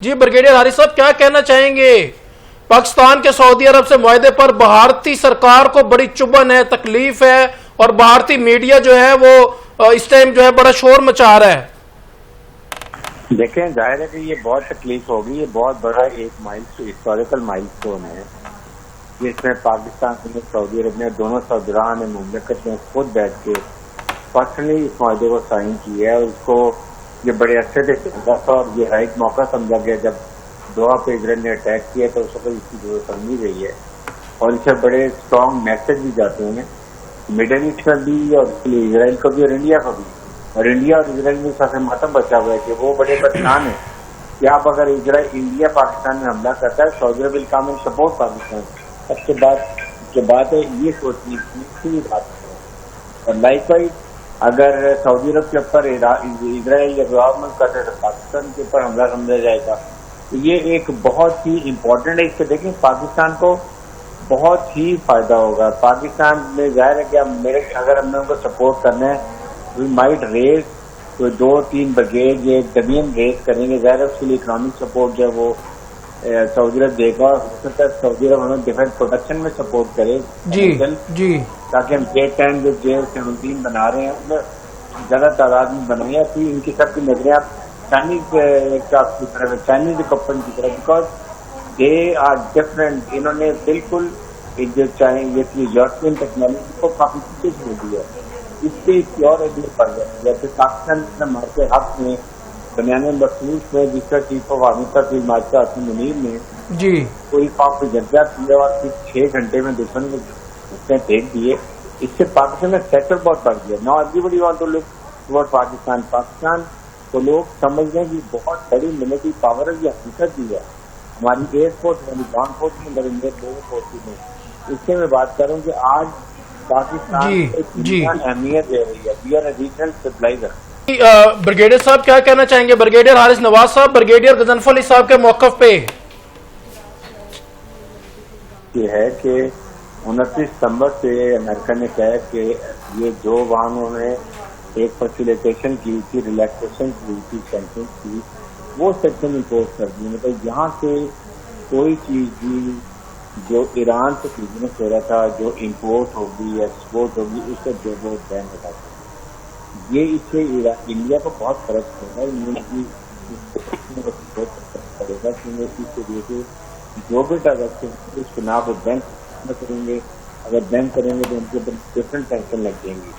جی brigadier Haris صاحب کیا کہنا چاہیں گے؟ پاکستان کے سعودی عرب سے معاہدے پر بھارتی سرکار کو بڑی چبھن ہے، تکلیف ہے، اور بھارتی میڈیا جو ہے وہ اس ٹائم جو ہے بڑا شور مچا رہا ہے۔ دیکھیں ظاہر ہے کہ یہ بہت تکلیف ہوگی، یہ بہت بڑا ایک ہسٹوریکل مائلسٹون ہے جس میں پاکستان میں سعودی عرب نے دونوں صدراء مملکت نے خود بیٹھ کے پرسنلی اس معاہدے کو سائن کیا ہے۔ اس کو یہ بڑے عرصے سے چلتا تھا اور یہ رائٹ موقع سمجھا گیا جب دوحہ پہ اسرائیل نے اٹیک کیا تو اس وقت اس کی ضرورت سمجھی گئی ہے، اور اس سے بڑے اسٹرانگ میسج بھی جاتے ہیں مڈل ایسٹ میں بھی اور اسرائیل کو بھی اور انڈیا کو بھی، اور انڈیا اور اسرائیل میں ساتھ ماتم بچا ہوا ہے کہ وہ بڑے بدنام ہیں کہ آپ اگر انڈیا پاکستان میں حملہ کرتا ہے سعودی عرب ول کم اینڈ سپورٹ پاکستان۔ اس کے بعد ہے یہ سوچنی کی بات ہے، اور لائک وائز اگر سعودی عرب کے اوپر اسرائیل یا گورنمنٹ کرتے تو پاکستان کے اوپر حملہ سمجھا جائے گا، تو یہ ایک بہت ہی امپورٹنٹ ہے۔ اس سے دیکھیں پاکستان کو بہت ہی فائدہ ہوگا۔ پاکستان میں ظاہر ہے کہ اگر ہم نے ان کو سپورٹ کرنا ہے وی مائٹ ریز کوئی 2-3 بریگیڈ یا ڈویژن ریز کریں گے، ظاہر ہے اس کے لیے اکنامک سپورٹ جو ہے وہ سعودی عرب دے گا، اور ہو سکتا ہے سعودی عرب ہمیں ڈیفینس پروڈکشن میں سپورٹ کرے جی تاکہ ہم J-10 جو J-17 بنا رہے ہیں ان میں زیادہ تعداد میں بنائیں، پھر ان کی سب کی نظریں آپ چائنیز کی طرف چائنیز اکوپمنٹ کی طرف، بیکاز دے آر ڈفرینٹ۔ انہوں نے بالکل جو یورپین ٹیکنالوجی کو کافی پیچھے چھوڑ دیا ہے، اس سے پیور ایڈیو پڑ گیا۔ جیسے پاکستان مارکے حق میں بنیانے مخصوص میں جس کا چیف آف آرمی کا فیلڈ مارشل عاصم منیر نے کوئی قوم کو جگہ کیا اور پھر 6 گھنٹے میں دشمن کو پھینک دیے، اس سے پاکستان میں سیکٹر بہت بڑھ گیا۔ Now everybody want to look toward Pakistan کو لوگ سمجھ گئے کہ بہت بڑی ملٹری پاور ہے، یہ حقیقت بھی ہے۔ ہماری ایئر فورس ہماری گراؤنڈ فورس میں ہماری نیوی فورس میں، اس سے میں بات کروں کہ آج پاکستان اہمیت دے رہی ہے، we are a regional supplier. Brigadier صاحب کیا کہنا چاہیں گے؟ بریگیڈیئر حارث نواز صاحب بریگیڈیئر غضنفر علی صاحب کے موقف پہ یہ ہے کہ 29 ستمبر سے امریکہ نے کہا کہ یہ جو وہاں انہوں نے ایک فیسیلیٹیشن کی تھی، ریلیکسیشن کی تھی، سینکشن کی، وہ سیکشن امپوز کر دی۔ مطلب یہاں سے کوئی چیز بھی جو ایران سے بزنس ہو رہا تھا جو امپورٹ ہوگی یا ایکسپورٹ ہوگی اس سے جو بین ہٹا دیا۔ یہ اس سے انڈیا کو بہت فرق پڑے گا کہ جو بھی ٹرانزیکشن اس کے نام پر بینک کریں گے، اگر بینک کریں گے تو ان کے اوپر ڈفرینٹ سینکشن لگ جائیں گی،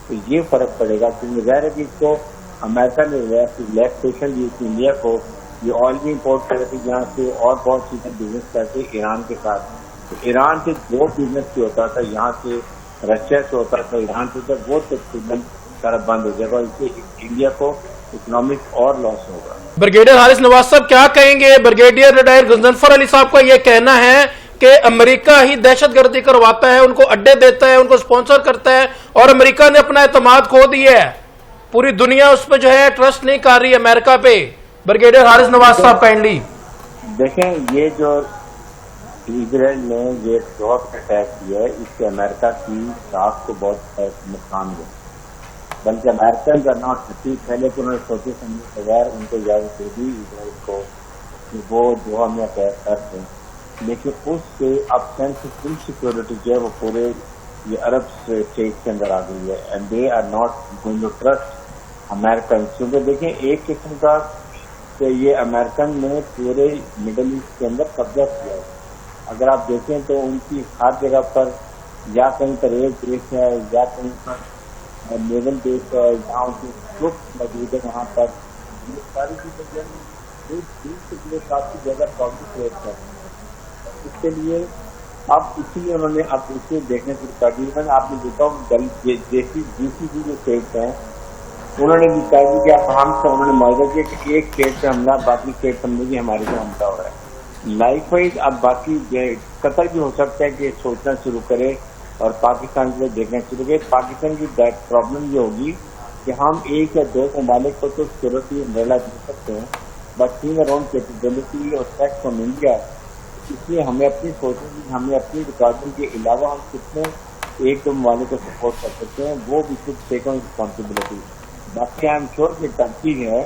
تو یہ فرق پڑے گا۔ کیونکہ ظاہر ہے کہ اس کو امریکہ نے ریلیکسیشن دی تھی انڈیا کو، یہ آئل بھی امپورٹ کر رہے تھے یہاں سے اور بہت چیزیں بزنس کرتے ایران کے ساتھ، تو ایران سے جو بزنس بھی ہوتا تھا یہاں سے رشیا سے ہوتا تھا ایران سے، وہ تقریباً سارا بند ہو جائے گا، اس سے انڈیا کو اکنامک اور لاس ہوگا۔ بریگیڈیئر حارث نواز صاحب کیا کہیں گے؟ بریگیڈیئر ریٹائر غضنفر علی صاحب کا یہ کہنا ہے کہ امریکہ ہی دہشت گردی کرواتا ہے، ان کو اڈے دیتا ہے، ان کو سپانسر کرتا ہے، اور امریکہ نے اپنا اعتماد کھو دیا ہے، پوری دنیا اس پہ جو ہے ٹرسٹ نہیں کر رہی امریکہ پہ۔ بریگیڈیئر حارث نواز صاحب کائنڈلی دیکھیں، یہ جو اسرائیل نے یہ دوحہ پہ اٹیک کیا ہے اس سے امریکہ کی ساکھ کو بہت نقصان ہوا، بلکہ امریکن کا نام ٹھیک ہے لیکن انہوں نے سوچے سمجھے بغیر ان کو اجازت دے دی اسرائیل کو کہ وہ دوحہ میں اٹیک کر دیں، لیکن اس سے اب سینس آف انسیکیورٹی جو ہے وہ پورے یہ عرب اسٹیٹ کے اندر آ گئی ہے، and they are not going to trust American. کیونکہ دیکھیں ایک قسم کا کہ یہ امریکن نے پورے مڈل ایسٹ کے اندر قبضہ کیا ہے، اگر آپ دیکھیں تو ان کی ہر جگہ پر یا کہیں پر ایک بیس ہے یا کہیں پر نیول بیس ہے، جہاں ان کی گروپ موجود ہے وہاں پر یہ ساری چیزیں کافی جگہ پرابلم کریٹ کر رہی ہیں۔ اس کے لیے اب اسی لیے انہوں نے اب اسے دیکھنے شروع کر دی۔ آپ نے دیکھا جیسی GCC جو اسٹیٹس ہیں انہوں نے بھی کہا کہ آپ ہم سے انہوں نے معاہدہ کیا کہ ایک اسٹیٹ سے حملہ باقی اسٹیٹ سمجھے گی ہمارے سے حملہ ہو رہا ہے۔ لائف وائز اب باقی قطر بھی ہو سکتا ہے کہ سوچنا شروع کرے اور پاکستان کے لیے دیکھنا شروع کرے۔ پاکستان کی پرابلم یہ ہوگی کہ ہم 1 یا 2 ممالک کو تو سیکورٹی امبریلا دے سکتے ہیں، بٹ سینگ اراؤنڈ کیپیبلٹی اور ٹیکس فرام انڈیا، اس لیے ہمیں اپنی سوچیں ہمیں اپنی ریکارڈنگ کے علاوہ ہم کتنے 1-2 ممالک کو سپورٹ کر سکتے ہیں، وہ بھی کچھ ٹیک آن رسپانسبلٹی۔ باقی آئی ایم شیور کہ ترقی ہے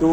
2,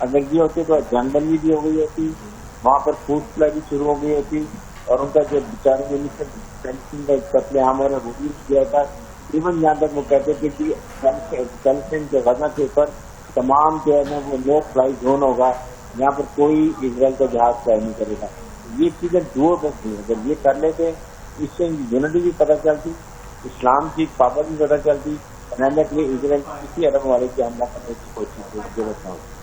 اگر یہ ہوتے تو جنگ بندی بھی ہو گئی ہوتی، وہاں پر فوڈ سپلائی بھی شروع ہو گئی ہوتی، اور ان کا جو بیچارے فلسطین کا قتل عام اور حضور کیا تھا، ایون یہاں تک وہ کہتے تھے کہ فلسطین کے غزہ کے اوپر تمام جو ہے نا وہ نو فلائی زون ہوگا، یہاں پر کوئی اسرائیل کا جہاز فلائی نہیں کرے گا. یہ چیزیں دور بس نہیں، اگر یہ کر لیتے اس سے یونٹی بھی پتہ چلتی، اسلام کی پاور بھی پتہ چلتی، رہنے کے لیے اسرائیل کسی عرب والے کے حملہ کرنے کی کوشش کی ضرورت نہ ہوتی.